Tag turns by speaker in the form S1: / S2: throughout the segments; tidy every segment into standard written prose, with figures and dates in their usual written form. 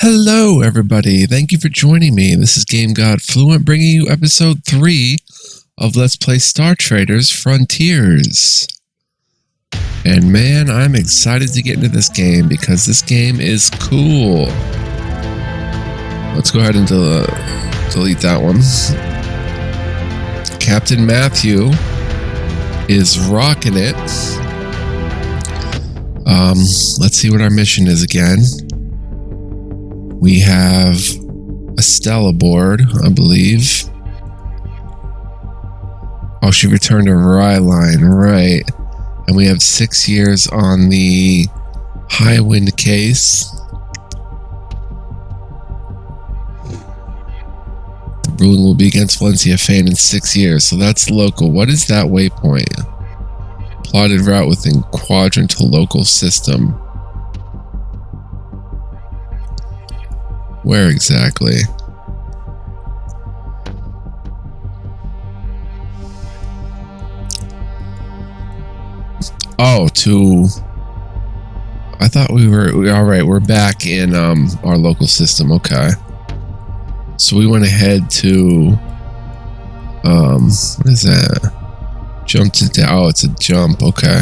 S1: Hello, everybody. Thank you for joining me. This is Game God Fluent bringing you episode 3 of Let's Play Star Traders Frontiers. And man, I'm excited to get into this game because this game is cool. Let's go ahead and delete that one. Captain Matthew is rocking it. Let's see what our mission is again. We have Estelle aboard, I believe. Oh, she returned to Ryline, right. And we have 6 years on the high wind case. The ruling will be against Valencia Fane in 6 years, so that's local. What is that waypoint? Plotted route within quadrant to local system. Where exactly? Oh, I thought we were all right. We're back in our local system. Okay. So we went ahead to what is that? Jump to down. Oh, it's a jump. Okay.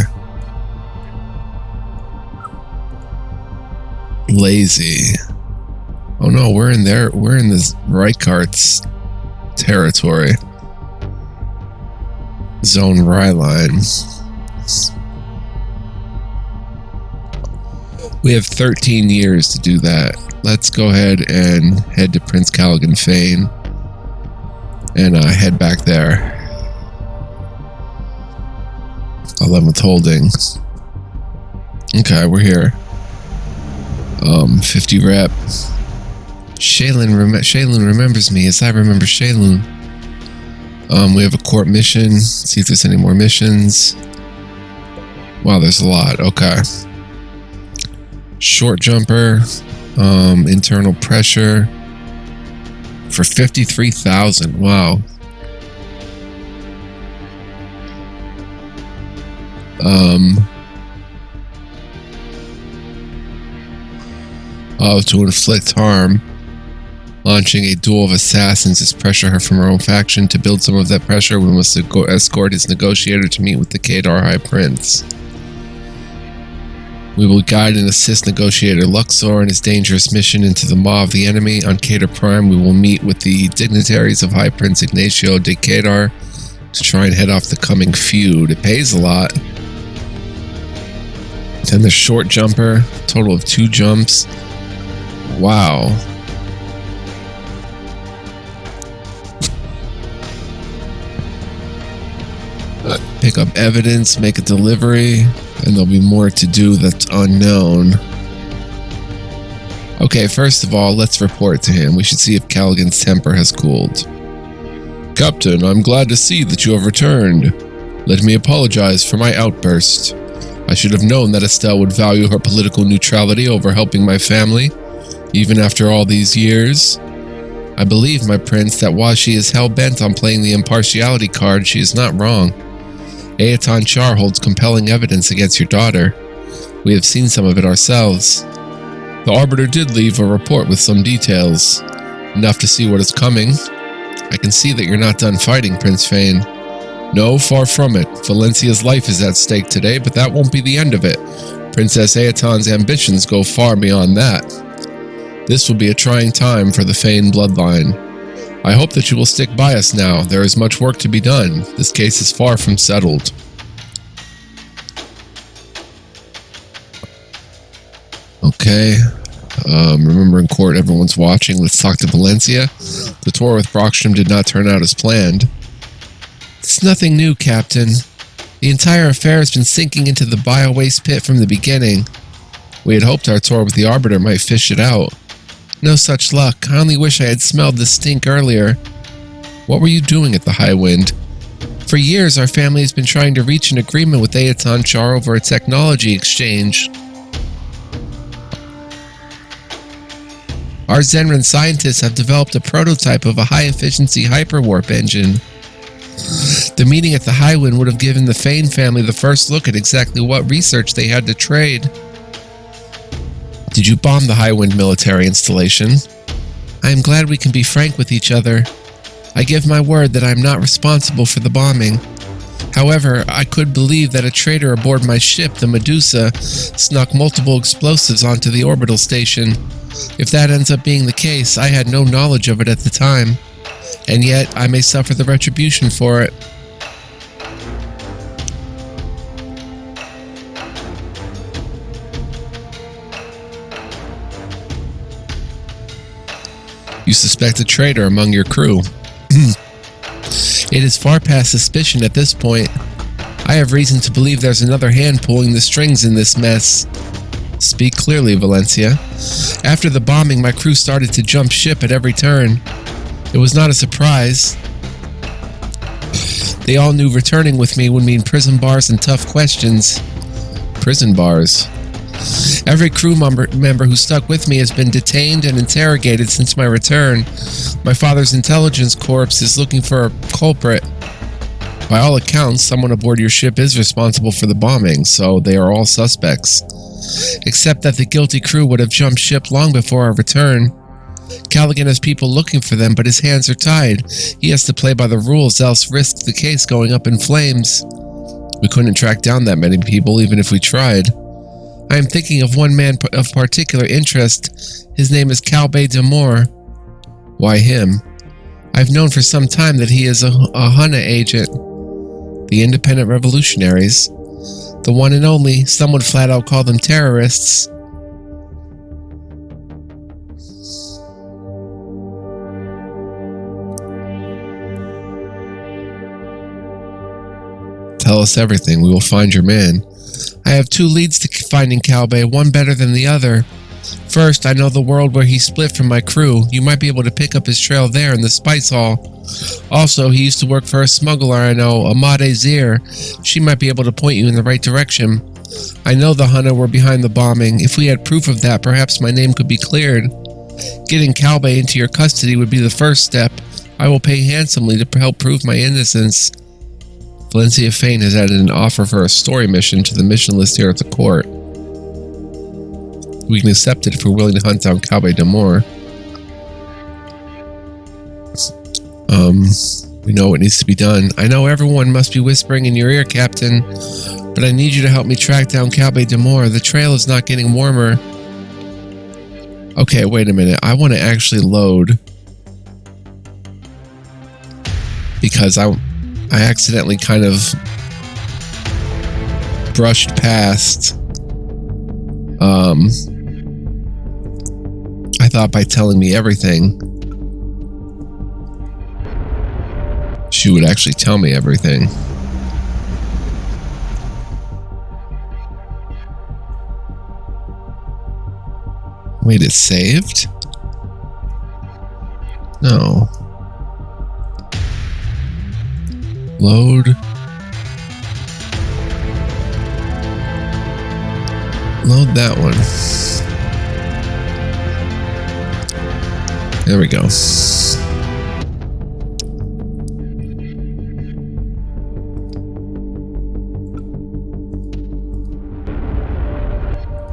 S1: Lazy. Oh no, we're in this Reichardt's territory. Zone Ryline. We have 13 years to do that. Let's go ahead and head to Prince Callaghan Fane and head back there. 11th holdings. Okay, we're here. 50 rep. Shaylin remembers me as I remember Shaylin. We have a court mission. Let's see if there's any more missions. Wow, there's a lot. Okay. Short jumper. Internal pressure. For 53,000. Wow. To inflict harm. Launching a duel of assassins to pressure her from her own faction. To build some of that pressure, we must escort his negotiator to meet with the Kadar High Prince. We will guide and assist negotiator Luxor in his dangerous mission into the maw of the enemy. On Kadar Prime, we will meet with the dignitaries of High Prince Ignacio de Kadar to try and head off the coming feud. It pays a lot. Then the short jumper, total of 2 jumps. Wow. Pick up evidence, make a delivery, and there'll be more to do that's unknown. Okay, first of all, let's report to him. We should see if Callaghan's temper has cooled. Captain, I'm glad to see that you have returned. Let me apologize for my outburst. I should have known that Estelle would value her political neutrality over helping my family, even after all these years. I believe, my prince, that while she is hell-bent on playing the impartiality card, she is not wrong. Aeton Char holds compelling evidence against your daughter. We have seen some of it ourselves. The Arbiter did leave a report with some details. Enough to see what is coming. I can see that you're not done fighting, Prince Fane. No, far from it. Valencia's life is at stake today, but that won't be the end of it. Princess Aeton's ambitions go far beyond that. This will be a trying time for the Fane bloodline. I hope that you will stick by us now. There is much work to be done. This case is far from settled. Okay. Remember in court, everyone's watching. Let's talk to Valencia. The tour with Brockstrom did not turn out as planned. It's nothing new, Captain. The entire affair has been sinking into the bio-waste pit from the beginning. We had hoped our tour with the Arbiter might fish it out. No such luck. I only wish I had smelled the stink earlier. What were you doing at the High Wind? For years, our family has been trying to reach an agreement with Aeton Char over a technology exchange. Our Zenran scientists have developed a prototype of a high-efficiency hyperwarp engine. The meeting at the High Wind would have given the Fane family the first look at exactly what research they had to trade. Did you bomb the Highwind military installation? I am glad we can be frank with each other. I give my word that I am not responsible for the bombing. However, I could believe that a traitor aboard my ship, the Medusa, snuck multiple explosives onto the orbital station. If that ends up being the case, I had no knowledge of it at the time, and yet I may suffer the retribution for it. You suspect a traitor among your crew. It is far past suspicion at this point. I have reason to believe there's another hand pulling the strings in this mess. Speak clearly, Valencia. After the bombing, my crew started to jump ship at every turn. It was not a surprise. They all knew returning with me would mean prison bars and tough questions. Prison bars. Every crew member who stuck with me has been detained and interrogated since my return. My father's intelligence corps is looking for a culprit. By all accounts, someone aboard your ship is responsible for the bombing, so they are all suspects. Except that the guilty crew would have jumped ship long before our return. Callaghan has people looking for them, but his hands are tied. He has to play by the rules, else risk the case going up in flames. We couldn't track down that many people, even if we tried. I am thinking of one man of particular interest. His name is Calbe Demore. Why him? I've known for some time that he is a Hunna agent. The independent revolutionaries. The one and only. Some would flat out call them terrorists. Tell us everything. We will find your man. I have two leads to finding Calbe, one better than the other. First, I know the world where he split from my crew. You might be able to pick up his trail there in the Spice Hall. Also, he used to work for a smuggler I know, Amade Zir. She might be able to point you in the right direction. I know the Hunna were behind the bombing. If we had proof of that, perhaps my name could be cleared. Getting Calbe into your custody would be the first step. I will pay handsomely to help prove my innocence. Valencia Fain has added an offer for a story mission to the mission list here at the court. We can accept it if we're willing to hunt down Calbe Demore. We know what needs to be done. I know everyone must be whispering in your ear, Captain, but I need you to help me track down Calbe Demore. The trail is not getting warmer. Okay, wait a minute. I want to actually load because I accidentally kind of brushed past. I thought by telling me everything, she would actually tell me everything. Wait, it's saved? No. Load. Load that one. There we go.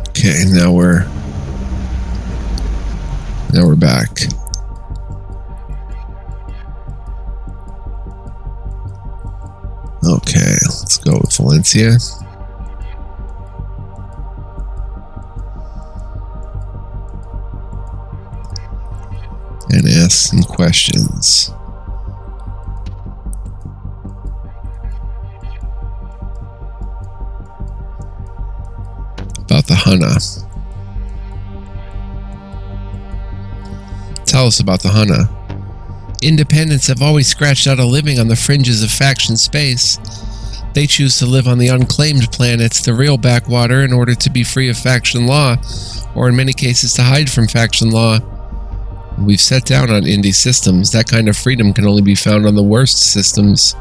S1: Okay, now we're back. Okay, let's go with Valencia. And ask some questions. About the Hunna. Tell us about the Hunna. Independents have always scratched out a living on the fringes of faction space. They choose to live on the unclaimed planets, the real backwater, in order to be free of faction law, or in many cases to hide from faction law. We've set down on indie systems. That kind of freedom can only be found on the worst systems.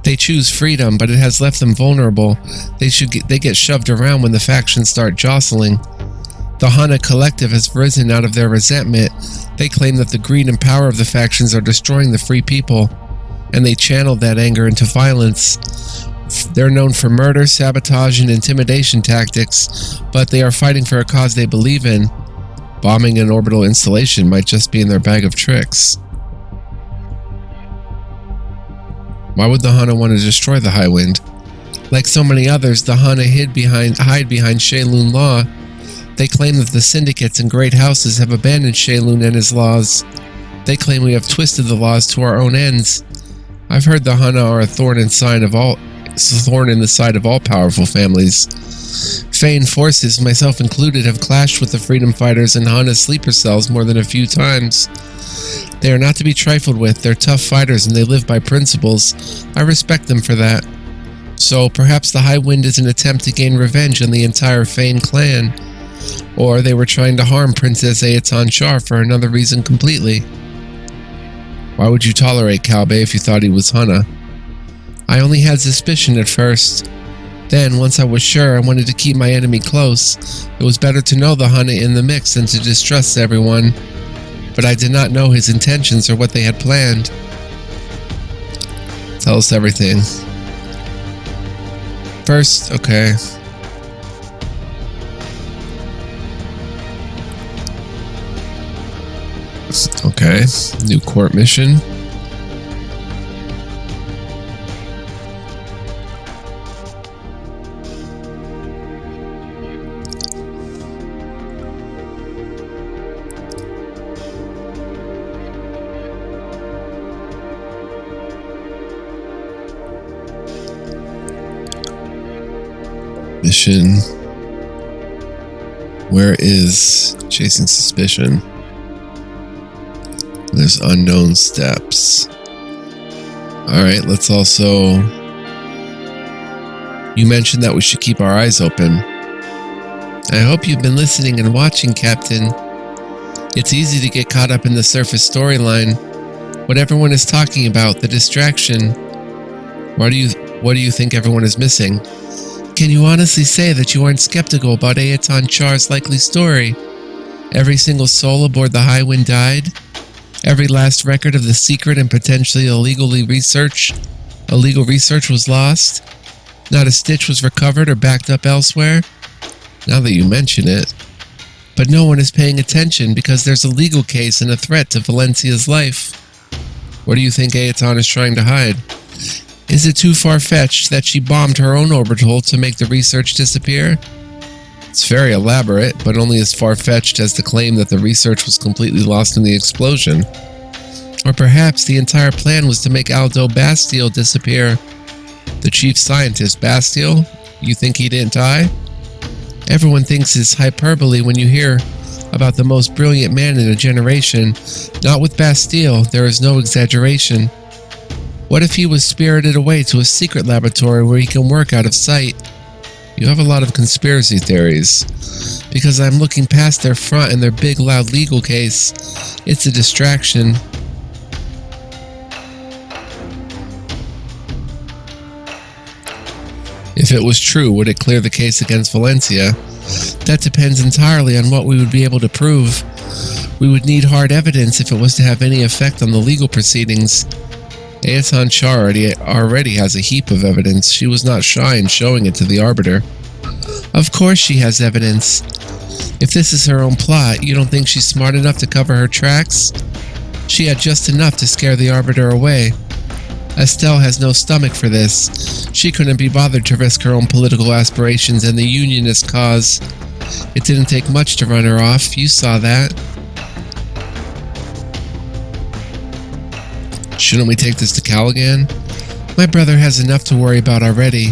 S1: They choose freedom, but it has left them vulnerable. They get shoved around when the factions start jostling. The Hunna collective has risen out of their resentment. They claim that the greed and power of the factions are destroying the free people, and they channel that anger into violence. They're known for murder, sabotage, and intimidation tactics, but they are fighting for a cause they believe in. Bombing an orbital installation might just be in their bag of tricks. Why would the Hana want to destroy the High Wind? Like so many others, the Hana hide behind Shaylun law. They claim that the syndicates and great houses have abandoned Shaylun and his laws. They claim we have twisted the laws to our own ends. I've heard the Hana are a thorn in the side of all powerful families. Feyn forces, myself included, have clashed with the freedom fighters in Hana's sleeper cells more than a few times. They are not to be trifled with. They're tough fighters and they live by principles. I respect them for that. So perhaps the High Wind is an attempt to gain revenge on the entire Feyn clan. Or they were trying to harm Princess Aeton Char for another reason completely. Why would you tolerate Kalbe if you thought he was Hana? I only had suspicion at first. Then, once I was sure, I wanted to keep my enemy close. It was better to know the Hana in the mix than to distrust everyone. But I did not know his intentions or what they had planned. Tell us everything. First, okay. Okay, new court mission. Mission. Where is Chasing Suspicion? There's unknown steps. Alright, let's also... You mentioned that we should keep our eyes open. I hope you've been listening and watching, Captain. It's easy to get caught up in the surface storyline. What everyone is talking about, the distraction. What do you think everyone is missing? Can you honestly say that you aren't skeptical about Aeton Char's likely story? Every single soul aboard the High Wind died? Every last record of the secret and potentially illegal research was lost? Not a stitch was recovered or backed up elsewhere? Now that you mention it. But no one is paying attention because there's a legal case and a threat to Valencia's life. What do you think Aeton is trying to hide? Is it too far-fetched that she bombed her own orbital to make the research disappear? It's very elaborate, but only as far-fetched as to claim that the research was completely lost in the explosion. Or perhaps the entire plan was to make Aldo Bastille disappear. The chief scientist, Bastille? You think he didn't die? Everyone thinks it's hyperbole when you hear about the most brilliant man in a generation. Not with Bastille, there is no exaggeration. What if he was spirited away to a secret laboratory where he can work out of sight? You have a lot of conspiracy theories. Because I'm looking past their front and their big loud legal case. It's a distraction. If it was true, would it clear the case against Valencia? That depends entirely on what we would be able to prove. We would need hard evidence if it was to have any effect on the legal proceedings. Aeton Char already has a heap of evidence. She was not shy in showing it to the Arbiter. Of course she has evidence. If this is her own plot, you don't think she's smart enough to cover her tracks? She had just enough to scare the Arbiter away. Estelle has no stomach for this. She couldn't be bothered to risk her own political aspirations and the Unionist cause. It didn't take much to run her off. You saw that. Shouldn't we take this to Callaghan? My brother has enough to worry about already.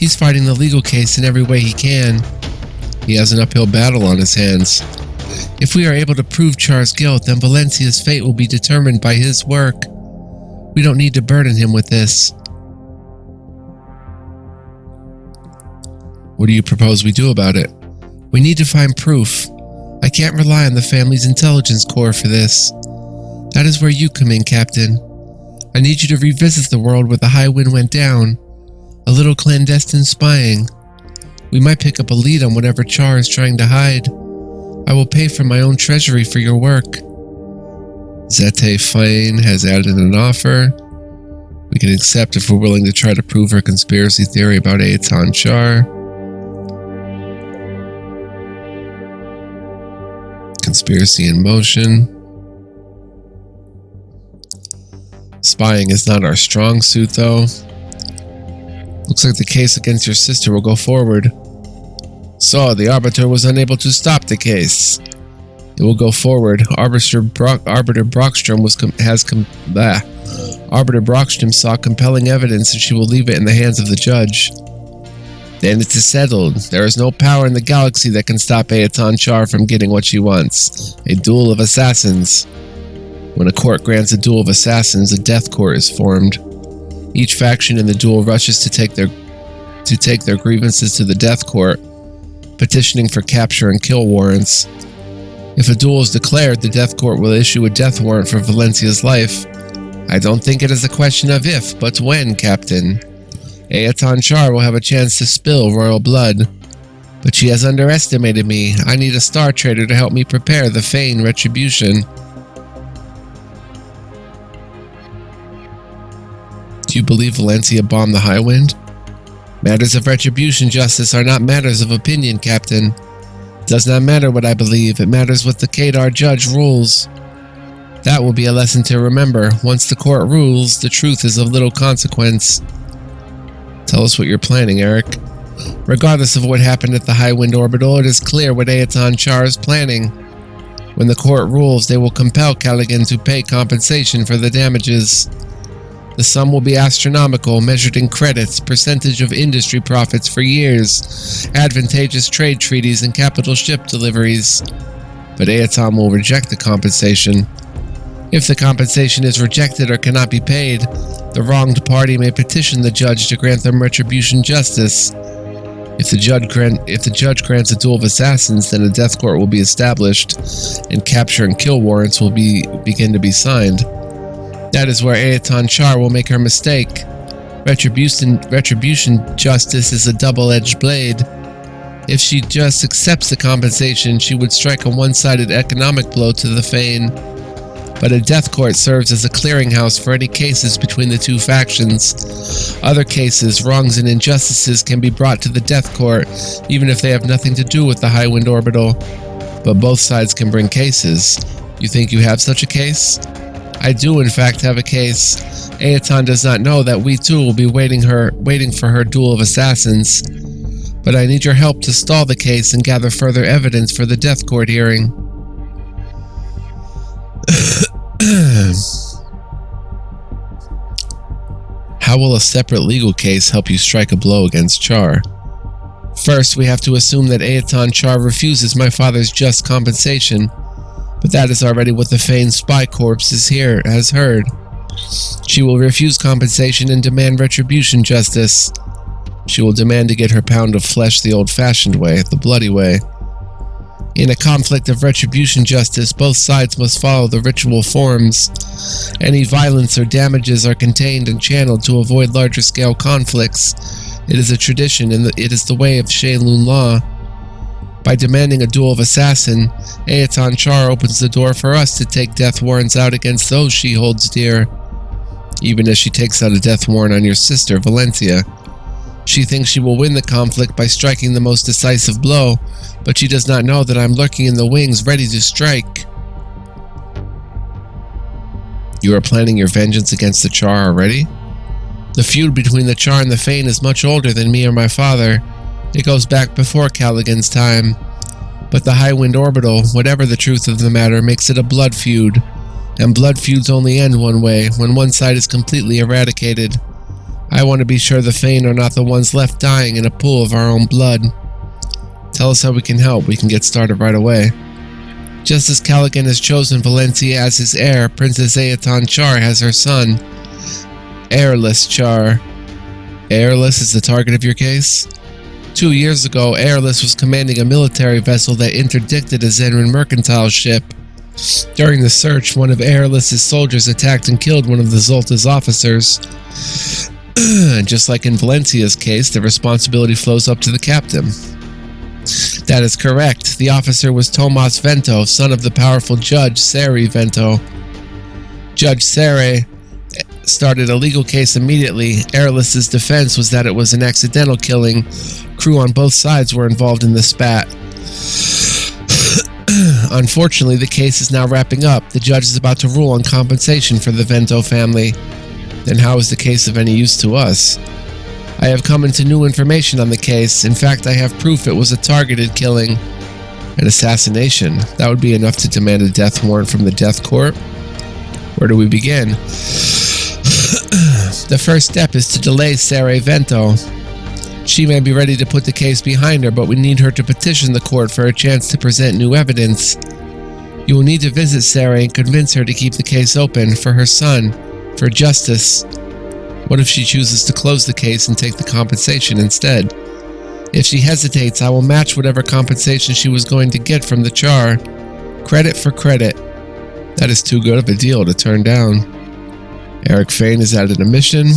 S1: He's fighting the legal case in every way he can. He has an uphill battle on his hands. If we are able to prove Char's guilt, then Valencia's fate will be determined by his work. We don't need to burden him with this. What do you propose we do about it? We need to find proof. I can't rely on the family's intelligence corps for this. That is where you come in, Captain. I need you to revisit the world where the High Wind went down. A little clandestine spying. We might pick up a lead on whatever Char is trying to hide. I will pay from my own treasury for your work. Zete Feyn has added an offer. We can accept if we're willing to try to prove her conspiracy theory about Aeton Char. Conspiracy in motion. Spying is not our strong suit, though. Looks like the case against your sister will go forward. So, the Arbiter was unable to stop the case. It will go forward. Arbiter Brockstrom Arbiter Brockstrom saw compelling evidence, and she will leave it in the hands of the judge. Then it is settled. There is no power in the galaxy that can stop Aeton Char from getting what she wants. A duel of assassins. When a court grants a duel of assassins, a death court is formed. Each faction in the duel rushes to take their grievances to the death court, petitioning for capture and kill warrants. If a duel is declared, the death court will issue a death warrant for Valencia's life. I don't think it is a question of if, but when, Captain. Aeton Char will have a chance to spill royal blood. But she has underestimated me. I need a Star Trader to help me prepare the Fane retribution. Do you believe Valencia bombed the Highwind? Matters of retribution justice are not matters of opinion, Captain. It does not matter what I believe, it matters what the Kadar judge rules. That will be a lesson to remember. Once the court rules, the truth is of little consequence. Tell us what you're planning, Eric. Regardless of what happened at the Highwind Orbital, it is clear what Aeton Char is planning. When the court rules, they will compel Callaghan to pay compensation for the damages. The sum will be astronomical, measured in credits, percentage of industry profits for years, advantageous trade treaties, and capital ship deliveries. But Aeton will reject the compensation. If the compensation is rejected or cannot be paid, the wronged party may petition the judge to grant them retribution justice. If the judge grants a duel of assassins, then a death court will be established, and capture and kill warrants will begin to be signed. That is where Aeton Char will make her mistake. Retribution justice is a double-edged blade. If she just accepts the compensation, she would strike a one-sided economic blow to the Fane. But a death court serves as a clearinghouse for any cases between the two factions. Other cases, wrongs and injustices can be brought to the death court, even if they have nothing to do with the Highwind Orbital. But both sides can bring cases. You think you have such a case? I do, in fact, have a case. Aeton does not know that we too will be waiting for her duel of assassins. But I need your help to stall the case and gather further evidence for the death court hearing. How will a separate legal case help you strike a blow against Char? First, we have to assume that Aeton Char refuses my father's just compensation. But that is already what the Fane Spy Corps has heard. She will refuse compensation and demand retribution justice. She will demand to get her pound of flesh the old-fashioned way, the bloody way. In a conflict of retribution justice, both sides must follow the ritual forms. Any violence or damages are contained and channeled to avoid larger-scale conflicts. It is a tradition, and it is the way of Shailun law. By demanding a duel of assassin, Aeton Char opens the door for us to take death warrants out against those she holds dear. Even as she takes out a death warrant on your sister, Valencia. She thinks she will win the conflict by striking the most decisive blow, but she does not know that I'm lurking in the wings, ready to strike. You are planning your vengeance against the Char already? The feud between the Char and the Fane is much older than me or my father. It goes back before Callaghan's time. But the Highwind Orbital, whatever the truth of the matter, makes it a blood feud. And blood feuds only end one way, when one side is completely eradicated. I want to be sure the Fane are not the ones left dying in a pool of our own blood. Tell us how we can help. We can get started right away. Just as Callaghan has chosen Valencia as his heir, Princess Aeton Char has her son, Heirless Char. Heirless is the target of your case? 2 years ago, Heirless was commanding a military vessel that interdicted a Zenrin mercantile ship. During the search, one of Heirless's soldiers attacked and killed one of the Zolta's officers. Just like in Valencia's case, the responsibility flows up to the captain. That is correct. The officer was Tomas Vento, son of the powerful Judge Seri Vento. Judge Seri started a legal case immediately. Airless's defense was that it was an accidental killing. Crew on both sides were involved in the spat. Unfortunately, the case is now wrapping up. The judge is about to rule on compensation for the Vento family. Then how is the case of any use to us? I have come into new information on the case. In fact, I have proof it was a targeted killing. An assassination. That would be enough to demand a death warrant from the death court. Where do we begin? The first step is to delay Sarah Vento. She may be ready to put the case behind her, but we need her to petition the court for a chance to present new evidence. You will need to visit Sarah and convince her to keep the case open for her son, for justice. What if she chooses to close the case and take the compensation instead? If she hesitates, I will match whatever compensation she was going to get from the char. Credit for credit. That is too good of a deal to turn down. Eric Fane is at an mission.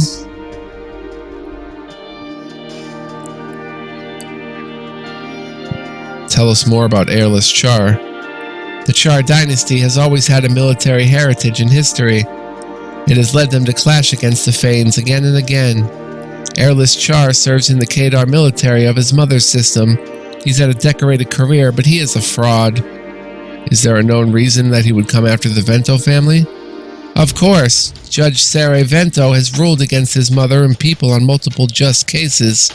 S1: Tell us more about Airless Char. The Char dynasty has always had a military heritage and history. It has led them to clash against the Fanes again and again. Airless Char serves in the Kadar military of his mother's system. He's had a decorated career, but he is a fraud. Is there a known reason that he would come after the Vento family? Of course. Judge Sarah Vento has ruled against his mother and people on multiple just cases.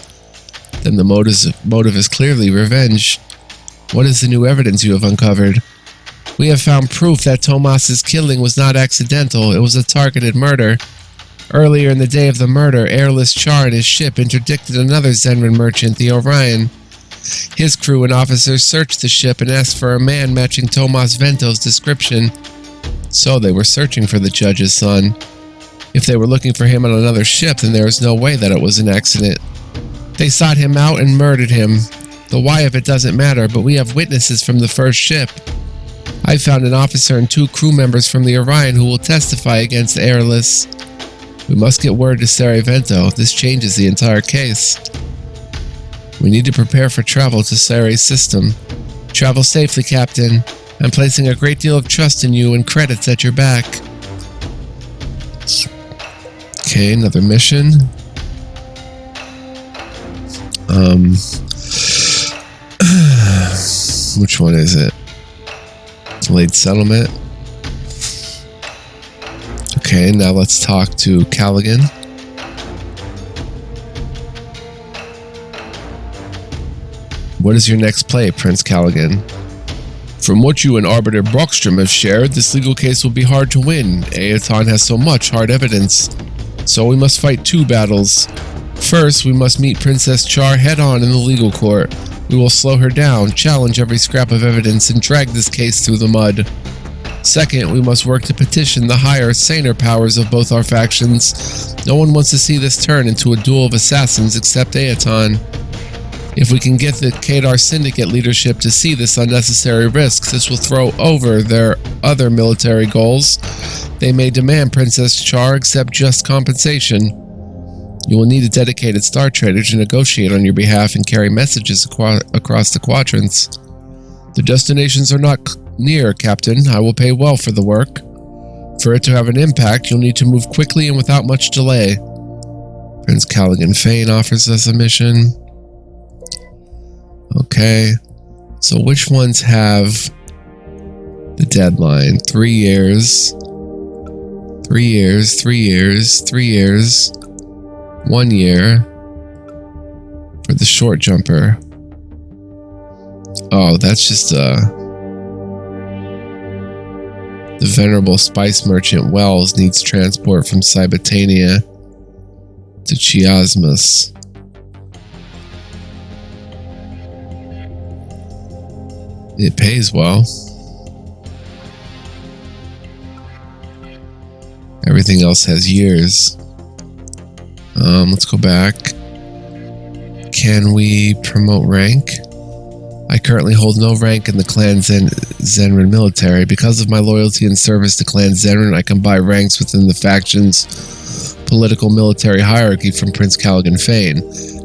S1: Then the motive is clearly revenge. What is the new evidence you have uncovered? We have found proof that Tomas's killing was not accidental. It was a targeted murder. Earlier in the day of the murder, Airless Char and his ship interdicted another Zenran merchant, the Orion. His crew and officers searched the ship and asked for a man matching Tomas Vento's description. So they were searching for the judge's son. If they were looking for him on another ship, then there is no way that it was an accident. They sought him out and murdered him. The why of it doesn't matter, but we have witnesses from the first ship. I found an officer and 2 crew members from the Orion who will testify against Airless. We must get word to Sarah Vento. This changes the entire case. We need to prepare for travel to Sarah's system. Travel safely, Captain. I'm placing a great deal of trust in you and credits at your back. Okay, another mission. Which one is it? Delayed settlement. Okay, now let's talk to Callaghan. What is your next play, Prince Callaghan? From what you and Arbiter Brockstrom have shared, this legal case will be hard to win. Aeton has so much hard evidence. So we must fight 2 battles. First, we must meet Princess Char head-on in the legal court. We will slow her down, challenge every scrap of evidence, and drag this case through the mud. Second, we must work to petition the higher, saner powers of both our factions. No one wants to see this turn into a duel of assassins except Aeton. If we can get the Kadar Syndicate leadership to see this unnecessary risk, this will throw over their other military goals. They may demand Princess Char accept just compensation. You will need a dedicated Star Trader to negotiate on your behalf and carry messages across the quadrants. The destinations are not near, Captain. I will pay well for the work. For it to have an impact, you'll need to move quickly and without much delay. Prince Callaghan Fane offers us a mission. Okay, so which ones have the deadline? 3 years, 3 years, 3 years, 3 years, 1 year for the short jumper. Oh, that's just the venerable spice merchant Wells needs transport from Cybotania to Chiasmus. It pays well. Everything else has years. Let's go back. Can we promote rank? I currently hold no rank in the Clan Zenran military. Because of my loyalty and service to Clan Zenran, I can buy ranks within the faction's political military hierarchy from Prince Callaghan Fane.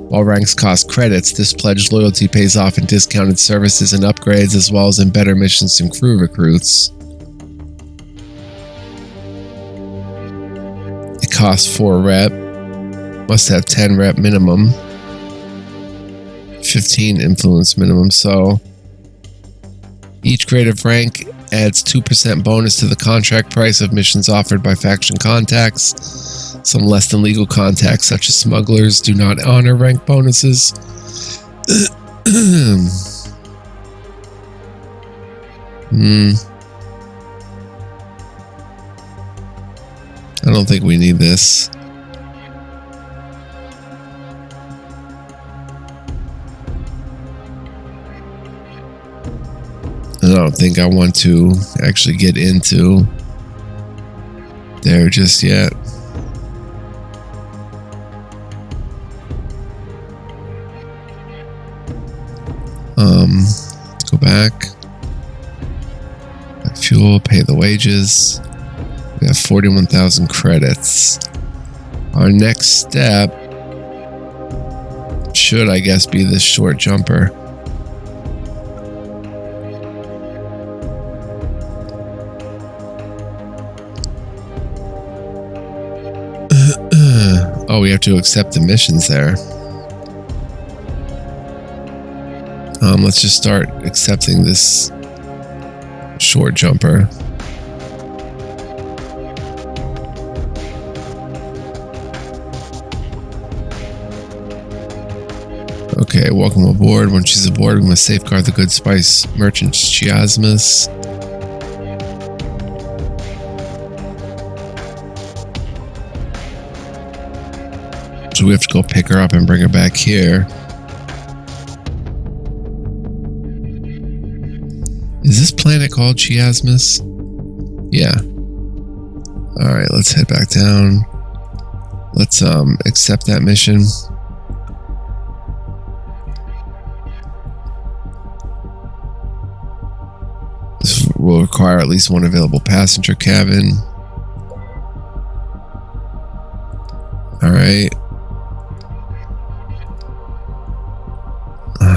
S1: While ranks cost credits, this pledged loyalty pays off in discounted services and upgrades, as well as in better missions and crew recruits. It cost 4 rep. Must have 10 rep minimum. 15 influence minimum. So each grade of rank adds 2% bonus to the contract price of missions offered by faction contacts. Some less than legal contacts, such as smugglers, do not honor rank bonuses. I don't think we need this. I don't think I want to actually get into there just yet. Let's go back. Fuel, pay the wages. We have 41,000 credits. Our next step should, I guess, be this short jumper. Oh, we have to accept the missions there. Let's just start accepting this short jumper. Okay, welcome aboard. When she's aboard, we must safeguard the good spice merchant Chiasmus. So we have to go pick her up and bring her back here. Is this planet called Chiasmus? Yeah. Alright, let's head back down. Let's accept that mission. This will require at least one available passenger cabin. Alright.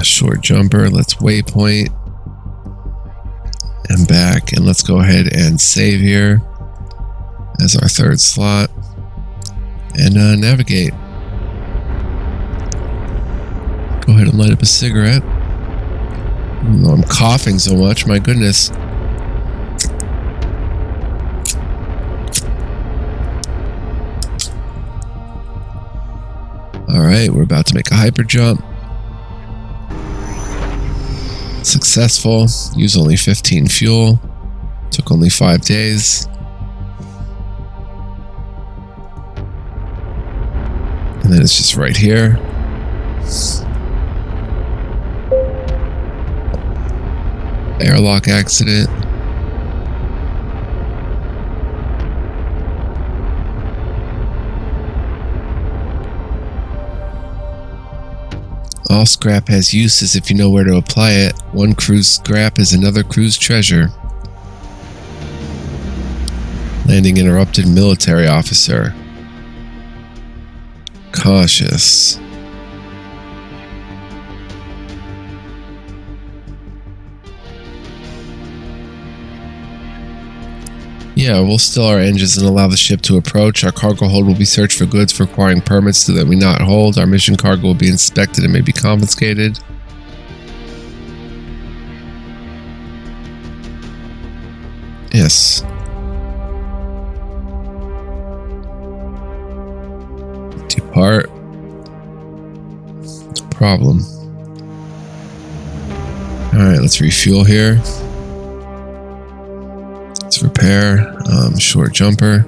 S1: Short jumper. Let's waypoint. And back, and let's go ahead and save here as our third slot and navigate. Go ahead and light up a cigarette. Even though I'm coughing so much, my goodness. Alright, we're about to make a hyper jump. Successful. Use only 15 fuel. Took only 5 days. And then it's just right here. Airlock accident. All scrap has uses if you know where to apply it. One crew's scrap is another crew's treasure. Landing interrupted. Military officer. Cautious. Yeah, we'll still our engines and allow the ship to approach. Our cargo hold will be searched for goods requiring permits that we not hold. Our mission cargo will be inspected and may be confiscated. Yes. Depart. No problem. Alright, let's refuel here. Let's repair. Short jumper.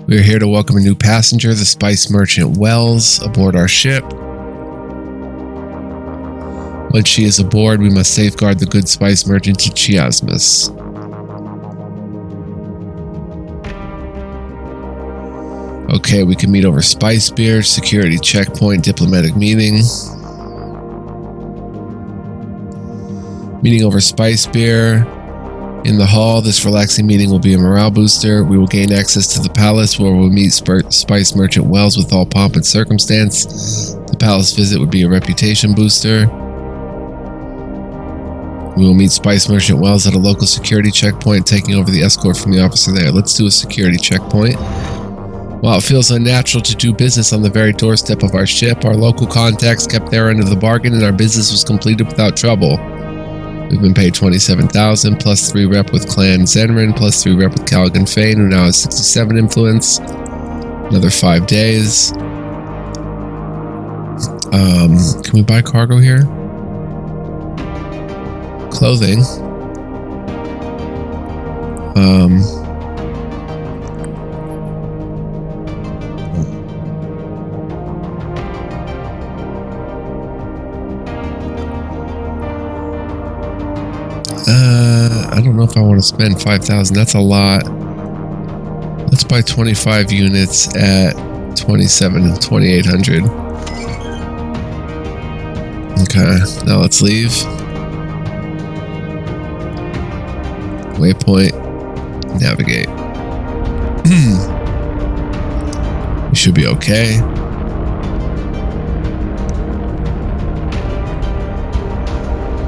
S1: We are here to welcome a new passenger, the spice merchant Wells, aboard our ship. Once she is aboard, we must safeguard the good spice merchant Chiasmus. Okay, we can meet over spice beer, security checkpoint, diplomatic meeting. Meeting over spice beer. In the hall, this relaxing meeting will be a morale booster. We will gain access to the palace where we'll meet Spice Merchant Wells with all pomp and circumstance. The palace visit would be a reputation booster. We will meet Spice Merchant Wells at a local security checkpoint, taking over the escort from the officer there. Let's do a security checkpoint. While it feels unnatural to do business on the very doorstep of our ship, our local contacts kept their end of the bargain and our business was completed without trouble. We've been paid $27,000 plus 3 rep with Clan Zenrin plus 3 rep with Callaghan Fane, who now has 67 influence. Another 5 days. Can we buy cargo here? Clothing. I don't know if I want to spend 5,000. That's a lot. Let's buy 25 units at 2,800. Okay, now let's leave. Waypoint. Navigate. We should be okay.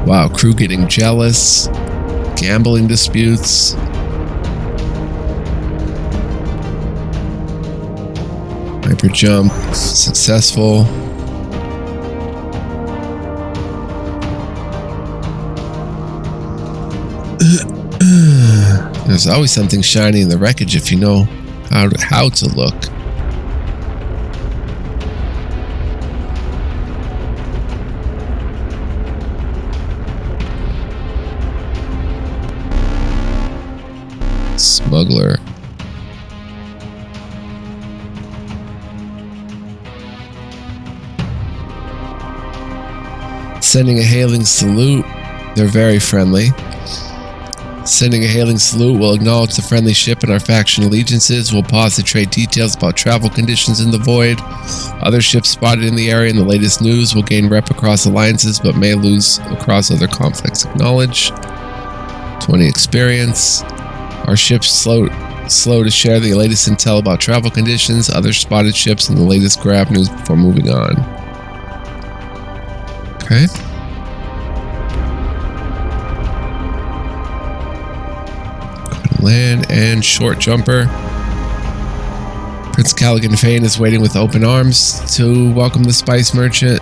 S1: Wow, crew getting jealous. Gambling disputes. Hyper jump. Successful. There's always something shiny in the wreckage if you know how to look. Smuggler. Sending a hailing salute. They're very friendly. Sending a hailing salute will acknowledge the friendly ship and our faction allegiances. We'll pause to trade details about travel conditions in the void. Other ships spotted in the area in the latest news will gain rep across alliances but may lose across other conflicts. Acknowledge. 20 experience. Our ship's slow to share the latest intel about travel conditions, other spotted ships, and the latest grab news before moving on. Okay. Land and short jumper. Prince Callaghan Fane is waiting with open arms to welcome the spice merchant.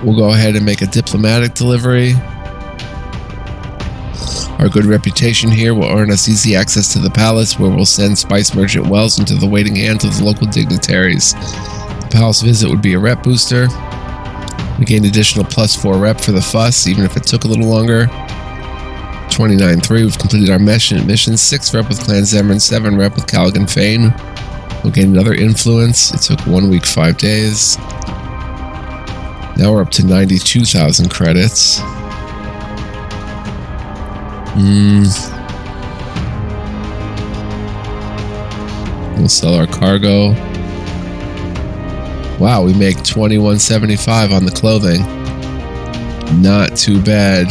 S1: We'll go ahead and make a diplomatic delivery. Our good reputation here will earn us easy access to the palace, where we'll send Spice Merchant Wells into the waiting hands of the local dignitaries. The palace visit would be a rep booster. We gained additional +4 rep for the fuss, even if it took a little longer. 29-3, we've completed our mission. 6 rep with Clan Zenrin, 7 rep with Callaghan Fane. We'll gain another influence. It took 1 week, 5 days. Now we're up to 92,000 credits. We'll sell our cargo. Wow, we make $21.75 on the clothing. Not too bad.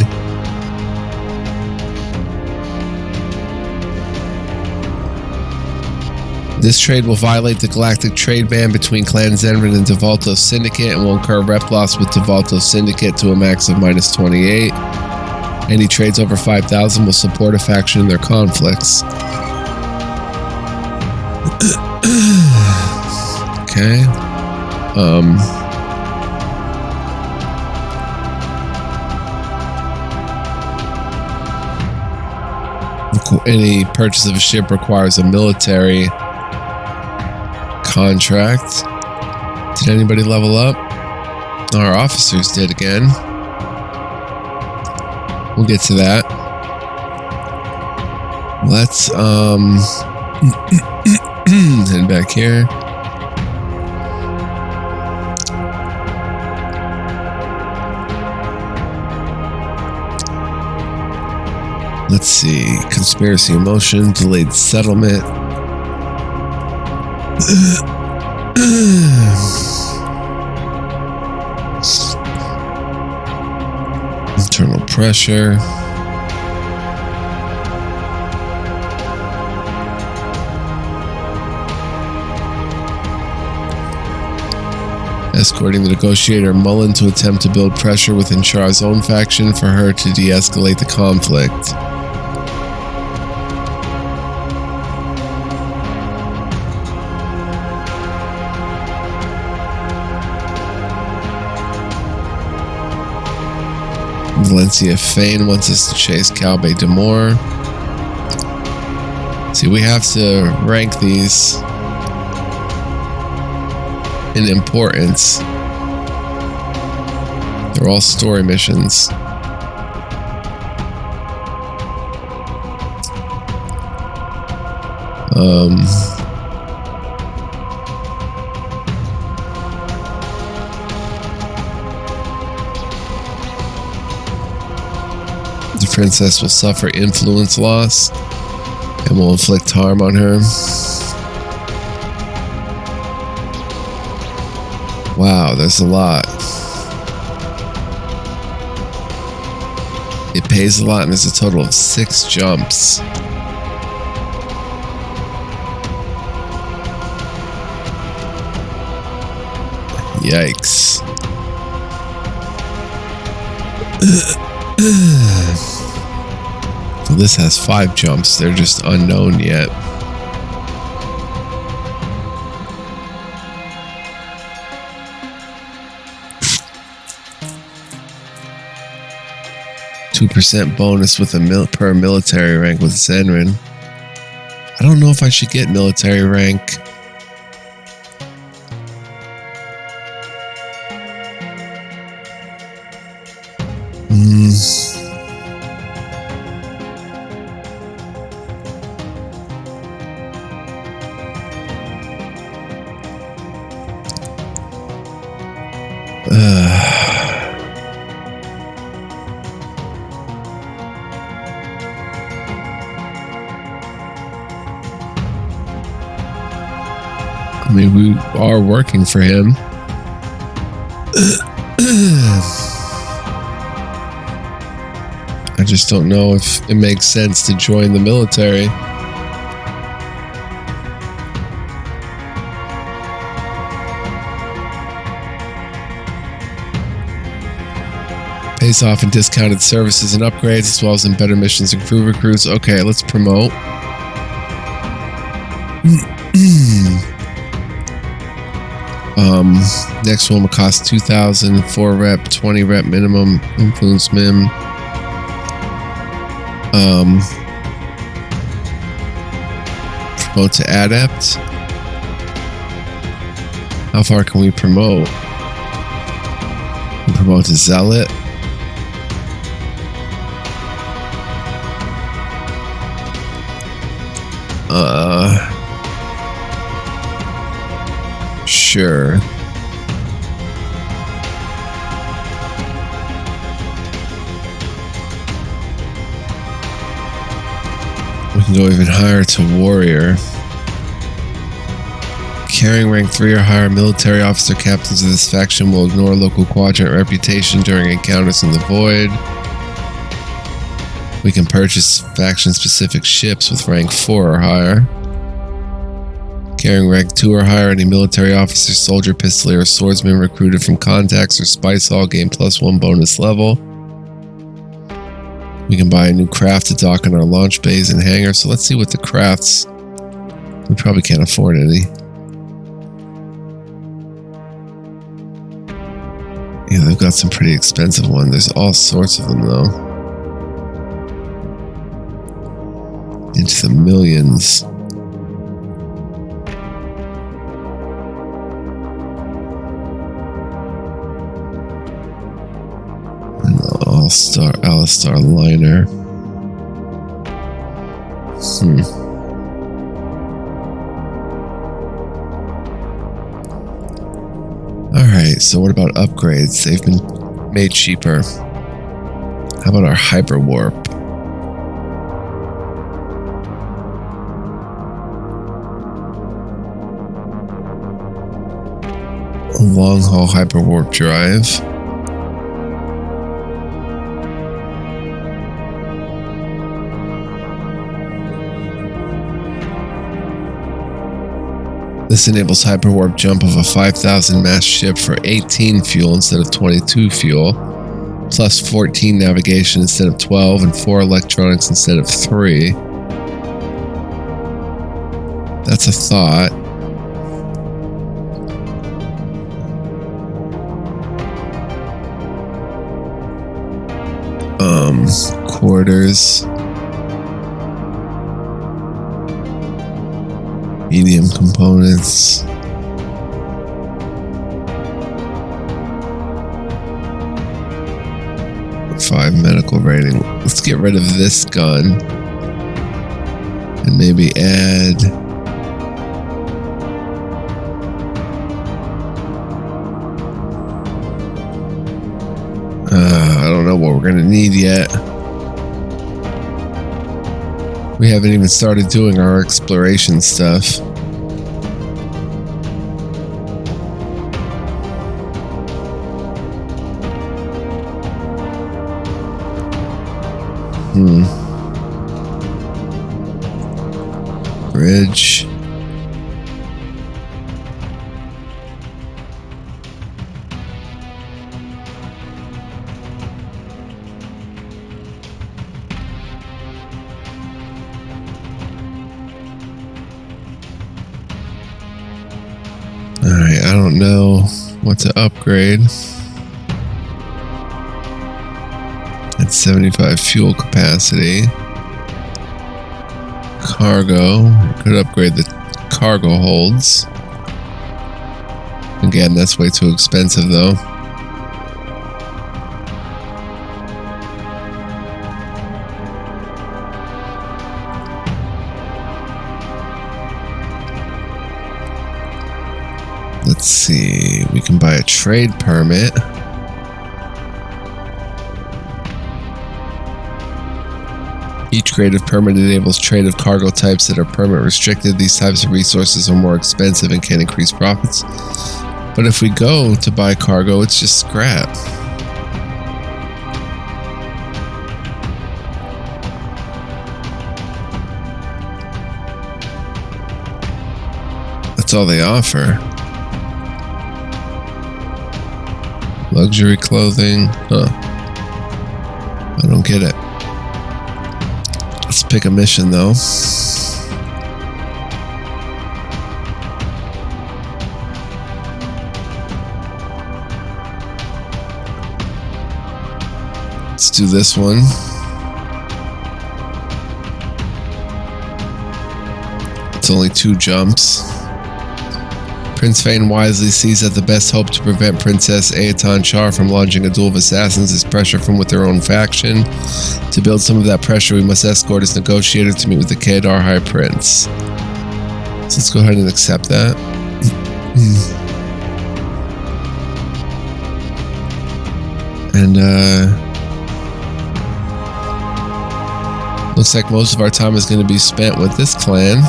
S1: This trade will violate the galactic trade ban between Clan Zenrin and Devalto Syndicate and will incur rep loss with Devalto Syndicate to a max of -28. Any trades over 5,000 will support a faction in their conflicts. Okay. Any purchase of a ship requires a military contract. Did anybody level up? Our officers did again. We'll get to that. Let's head back here. Let's see. Conspiracy in motion, delayed settlement. Internal pressure. Escorting the negotiator Mullen to attempt to build pressure within Char's own faction for her to de-escalate the conflict. Valencia Fane wants us to chase Calbe Demore. See, we have to rank these in importance. They're all story missions. The princess will suffer influence loss and will inflict harm on her. Wow, there's a lot. It pays a lot, and there's a total of 6 jumps. Yikes. So this has 5 jumps. They're just unknown yet. %2 bonus with a per military rank with Zenrin. I don't know if I should get military rank. I mean, we are working for him. I just don't know if it makes sense to join the military. Pays off in discounted services and upgrades, as well as in better missions and crew recruits. Okay, let's promote. Next one will cost 2,000, 4 rep, 20 rep minimum, influence min. Promote to adept. How far can we promote? Promote to zealot. Sure. We can go even higher to warrior. Carrying rank 3 or higher military officer captains of this faction will ignore local quadrant reputation during encounters in the void. We can purchase faction-specific ships with rank 4 or higher. Carrying rank 2 or higher, any military officer, soldier, pistolier, or swordsman recruited from contacts or spice hall gain +1 bonus level. We can buy a new craft to dock on our launch bays and hangars. So let's see what the crafts. We probably can't afford any. Yeah, they've got some pretty expensive ones. There's all sorts of them though. Into the millions. Alistar liner. Alright, so what about upgrades? They've been made cheaper. How about our hyper warp? A long haul hyper warp drive. This enables hyperwarp jump of a 5,000 mass ship for 18 fuel instead of 22 fuel, plus 14 navigation instead of 12, and 4 electronics instead of 3. That's a thought. quarters. Medium components. .5 medical rating. Let's get rid of this gun. And maybe add... I don't know what we're going to need yet. We haven't even started doing our exploration stuff. Bridge. Alright, I don't know what to upgrade. At 75 fuel capacity. Cargo. Could upgrade the cargo holds. Again, that's way too expensive though. Let's see, we can buy a trade permit. Each grade of permit enables trade of cargo types that are permit restricted. These types of resources are more expensive and can increase profits. But if we go to buy cargo, it's just scrap. That's all they offer. Luxury clothing. Huh. I don't get it. Let's pick a mission though. Let's do this one. It's only 2 jumps. Prince Vane wisely sees that the best hope to prevent Princess Aeton Char from launching a duel of assassins is pressure from with their own faction. To build some of that pressure, we must escort his negotiator to meet with the Kedar High Prince. So let's go ahead and accept that. And looks like most of our time is going to be spent with this clan.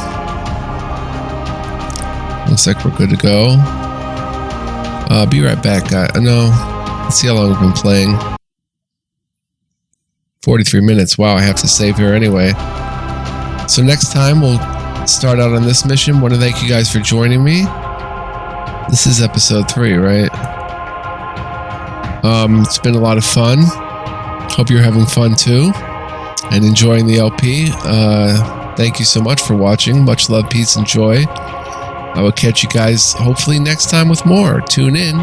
S1: Looks like we're good to go. Be right back, guys. No, let's see how long we've been playing. 43 minutes. Wow, I have to save here anyway. So next time we'll start out on this mission. Want to thank you guys for joining me. This is episode 3, right? It's been a lot of fun. Hope you're having fun too and enjoying the LP. Thank you so much for watching. Much love, peace, and joy. I will catch you guys hopefully next time with more. Tune in.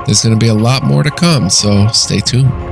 S1: There's going to be a lot more to come, so stay tuned.